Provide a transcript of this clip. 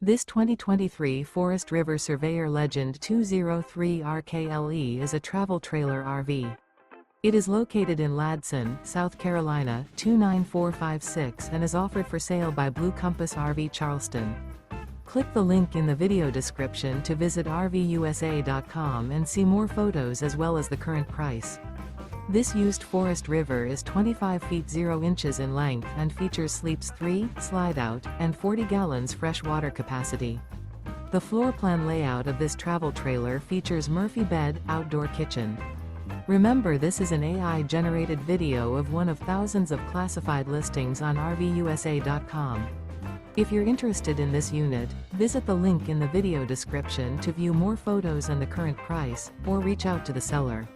This 2023 Forest River Surveyor Legend 203 RKLE is a travel trailer RV. It is located in Ladson, South Carolina, 29456 and is offered for sale by Blue Compass RV Charleston. Click the link in the video description to visit RVUSA.com and see more photos as well as the current price. This used Forest River is 25 feet 0 inches in length and features sleeps 3, Slideout, and 40 gallons fresh water capacity. The floor plan layout of this travel trailer features Murphy bed, outdoor kitchen. Remember, this is an AI-generated video of one of thousands of classified listings on RVUSA.com. If you're interested in this unit, visit the link in the video description to view more photos and the current price, or reach out to the seller.